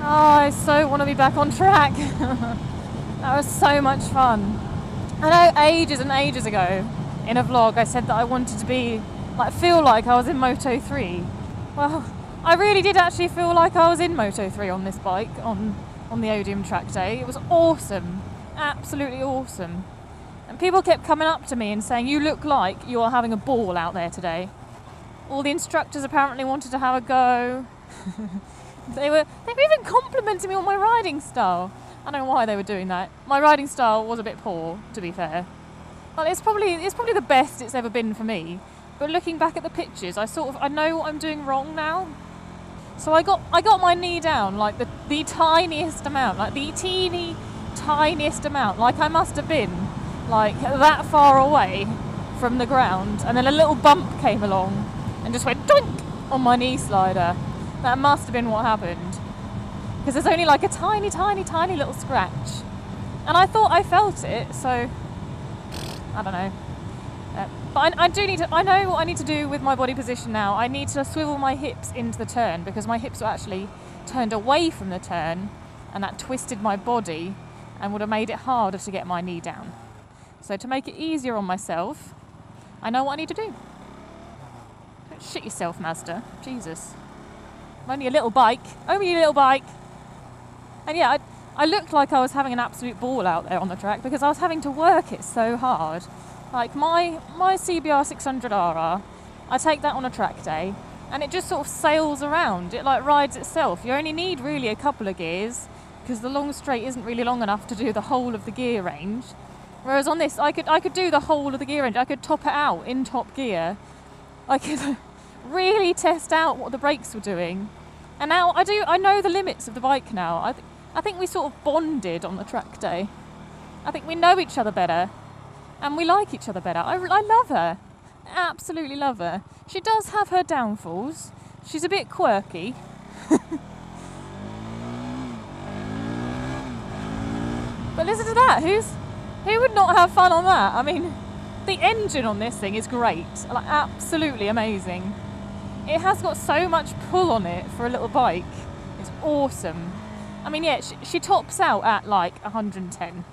Oh, I so want to be back on track. That was so much fun. I know ages and ages ago in a vlog I said that I wanted to be, like, feel like I was in Moto 3. Well, I really did actually feel like I was in Moto 3 on this bike on the Odium track day. It was awesome, absolutely awesome. And people kept coming up to me and saying, you look like you are having a ball out there today. All the instructors apparently wanted to have a go. They were even complimenting me on my riding style. I don't know why they were doing that. My riding style was a bit poor, to be fair. Well, it's probably the best it's ever been for me. But looking back at the pictures, I know what I'm doing wrong now. So I got my knee down like the tiniest amount, like the teeny tiniest amount. Like I must have been like that far away from the ground, and then a little bump came along and just went doink on my knee slider. That must have been what happened. Because there's only like a tiny, tiny, tiny little scratch. And I thought I felt it, so I don't know. But I know what I need to do with my body position now. I need to swivel my hips into the turn because my hips were actually turned away from the turn, and that twisted my body and would have made it harder to get my knee down. So to make it easier on myself, I know what I need to do. Don't shit yourself, Mazda. Jesus. Only a little bike. Only a little bike. And yeah, I looked like I was having an absolute ball out there on the track because I was having to work it so hard. Like my CBR600rr, I take that on a track day and it just sort of sails around. It like rides itself. You only need really a couple of gears because the long straight isn't really long enough to do the whole of the gear range. Whereas on this, I could do the whole of the gear range. I could top it out in top gear. I could really test out what the brakes were doing. And now I know the limits of the bike now. I think we sort of bonded on the track day. I think we know each other better and we like each other better. I love her. Absolutely love her. She does have her downfalls. She's a bit quirky. But listen to that. Who would not have fun on that? I mean, the engine on this thing is great. Like, absolutely amazing. It has got so much pull on it for a little bike. It's awesome. I mean, yeah, she tops out at like 110.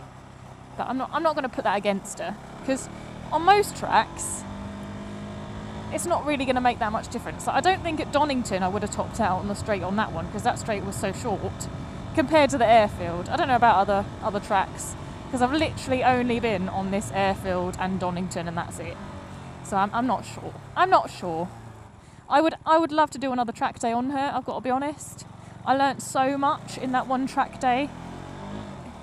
But I'm not going to put that against her because on most tracks, it's not really going to make that much difference. Like, I don't think at Donington I would have topped out on the straight on that one because that straight was so short compared to the airfield. I don't know about other tracks because I've literally only been on this airfield and Donington and that's it. So I'm not sure. I'm not sure. I would love to do another track day on her, I've got to be honest. I learnt so much in that one track day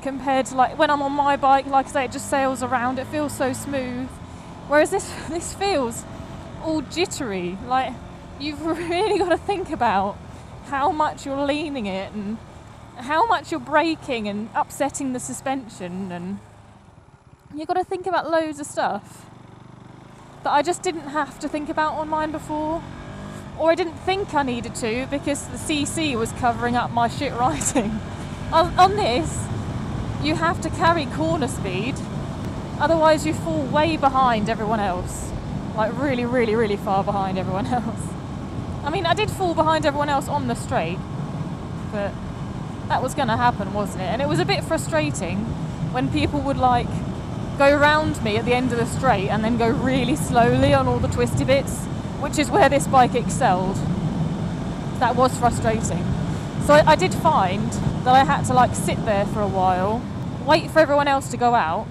compared to like when I'm on my bike, like I say, it just sails around, it feels so smooth. Whereas this feels all jittery. Like you've really got to think about how much you're leaning it and how much you're braking and upsetting the suspension, and you've got to think about loads of stuff that I just didn't have to think about on mine before. Or I didn't think I needed to because the CC was covering up my shit riding. On this, you have to carry corner speed, otherwise you fall way behind everyone else. Like really, really, really far behind everyone else. I mean, I did fall behind everyone else on the straight, but that was going to happen, wasn't it? And it was a bit frustrating when people would like go round me at the end of the straight and then go really slowly on all the twisty bits, which is where this bike excelled. That was frustrating. So I did find that I had to like sit there for a while, wait for everyone else to go out,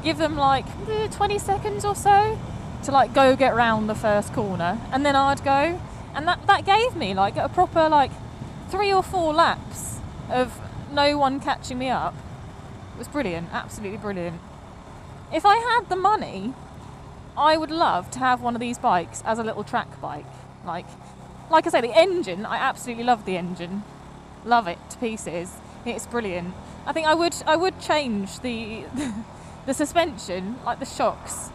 give them like 20 seconds or so to like go get round the first corner, and then I'd go. And that gave me like a proper like 3 or 4 laps of no one catching me up. It was brilliant, absolutely brilliant. If I had the money, I would love to have one of these bikes as a little track bike. Like I say, the engine, I absolutely love the engine. Love it to pieces. It's brilliant. I think I would change the suspension, like the shocks.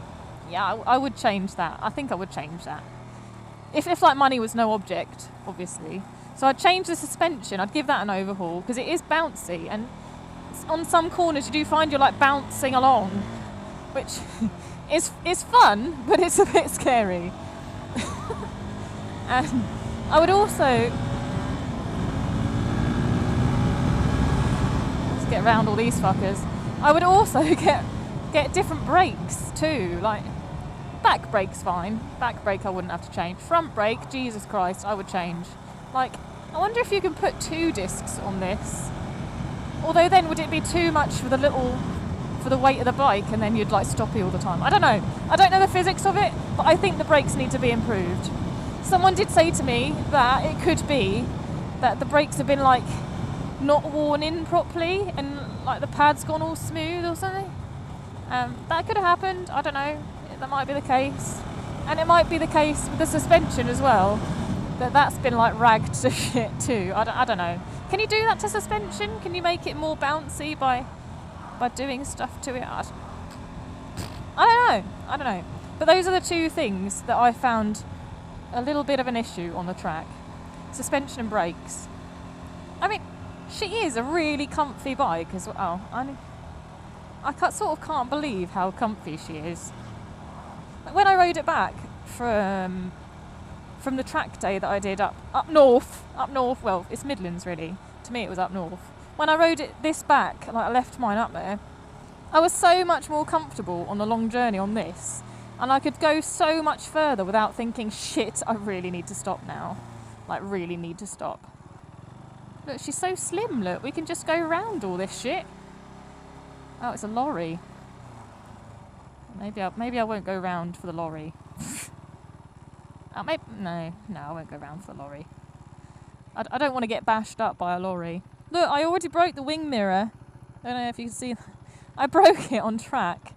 Yeah, I would change that. I think I would change that. If like money was no object, obviously. So I'd change the suspension, I'd give that an overhaul, because it is bouncy, and on some corners you do find you're like bouncing along, which is fun, but it's a bit scary. And I would also get around all these fuckers. I would also get different brakes too, like back brake's fine. Back brake I wouldn't have to change. Front brake, Jesus Christ, I would change. Like, I wonder if you can put 2 discs on this. Although then would it be too much for the weight of the bike, and then you'd like stoppy all the time? I don't know. I don't know the physics of it, but I think the brakes need to be improved. Someone did say to me that it could be that the brakes have been like not worn in properly and like the pad's gone all smooth or something. That could have happened. I don't know. That might be the case. And it might be the case with the suspension as well. That's been like ragged to shit too. I don't know. Can you do that to suspension? Can you make it more bouncy by doing stuff to it? I don't know. But those are the 2 things that I found a little bit of an issue on the track. Suspension and brakes. I mean, she is a really comfy bike as well. I sort of can't believe how comfy she is. When I rode it back from the track day that I did up north, well, it's Midlands really. To me it was up north. When I rode this back, like I left mine up there, I was so much more comfortable on the long journey on this, and I could go so much further without thinking, shit, I really need to stop now. Like, really need to stop. Look, she's so slim, look, we can just go around all this shit. Oh, it's a lorry. Maybe I won't go round for the lorry. No, I won't go round for the lorry. I don't want to get bashed up by a lorry. Look, I already broke the wing mirror. I don't know if you can see. I broke it on track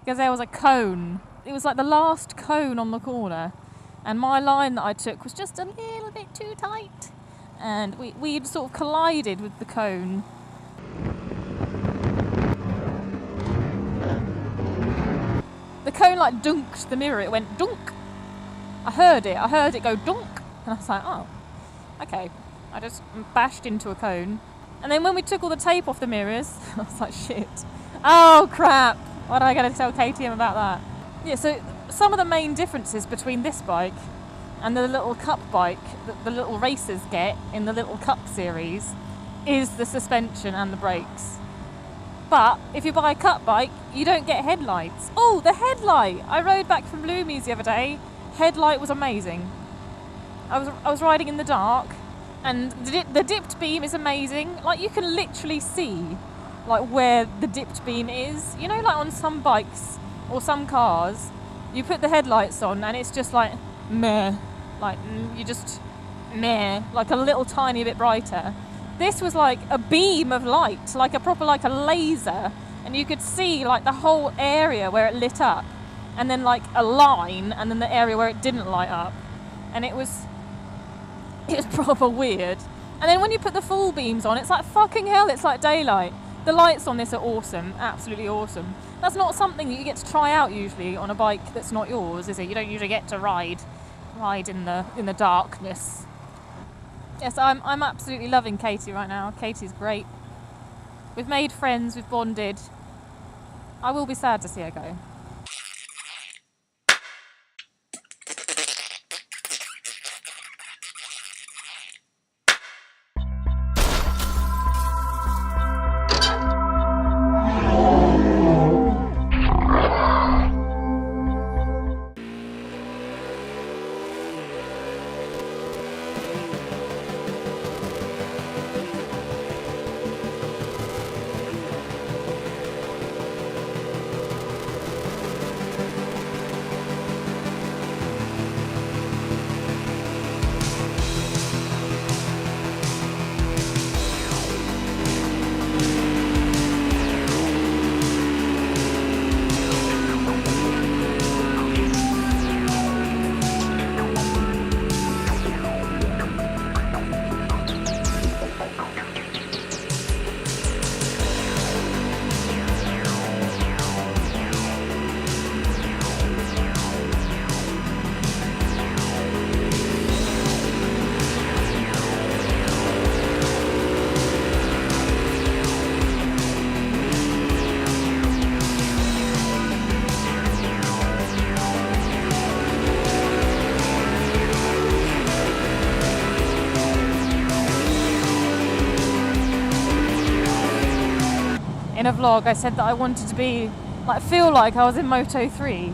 because there was a cone. It was like the last cone on the corner, and my line that I took was just a little bit too tight, and we'd sort of collided with the cone. The cone like dunked the mirror. It went dunk. I heard it go dunk, and I was like, oh, okay. I just bashed into a cone. And then when we took all the tape off the mirrors, I was like, shit. Oh, crap. What am I going to tell KTM about that? Yeah, so some of the main differences between this bike and the little cup bike that the little racers get in the little cup series is the suspension and the brakes. But if you buy a cup bike, you don't get headlights. Oh, the headlight! I rode back from Loomies the other day. Headlight was amazing. I was riding in the dark, and the dipped beam is amazing. Like, you can literally see like where the dipped beam is. You know, like on some bikes or some cars, you put the headlights on and it's just like meh, like you just meh, like a little tiny bit brighter. This was like a beam of light, like a proper, like a laser, and you could see like the whole area where it lit up, and then like a line, and then the area where it didn't light up, and it was proper weird. And then when you put the full beams on, it's like fucking hell, it's like daylight. The lights on this are awesome, absolutely awesome. That's not something that you get to try out usually on a bike that's not yours, is it? You don't usually get to ride in the darkness. Yes, I'm absolutely loving Katie right now. Katie's great. We've made friends, we've bonded. I will be sad to see her go. in a vlog, I said that I wanted to be, feel like I was in Moto 3.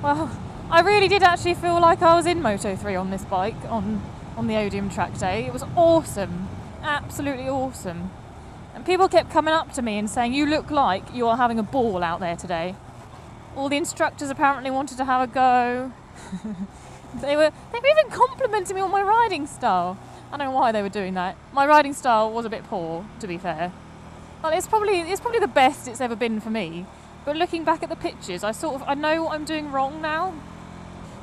Well, I really did actually feel like I was in Moto 3 on this bike, on the Odium track day. It was awesome, absolutely awesome. And people kept coming up to me and saying, you look like you are having a ball out there today. All the instructors apparently wanted to have a go. They were even complimenting me on my riding style. I don't know why they were doing that. My riding style was a bit poor, to be fair. Well, it's probably the best it's ever been for me. But looking back at the pictures, I know what I'm doing wrong now.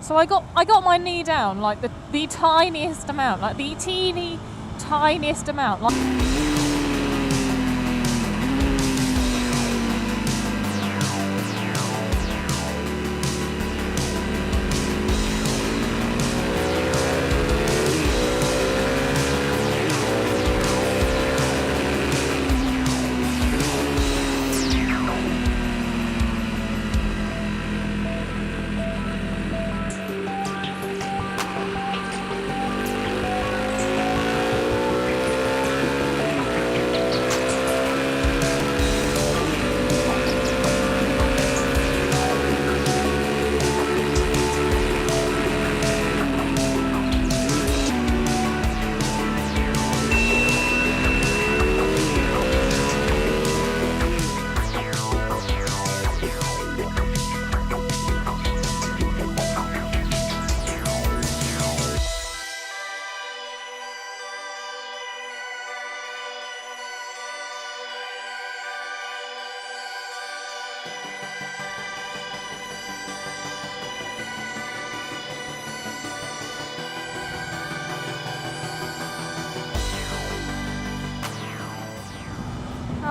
So I got my knee down like the tiniest amount, like the teeny tiniest amount.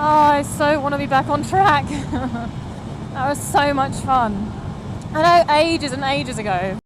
Oh, I so want to be back on track. That was so much fun. I know, ages and ages ago,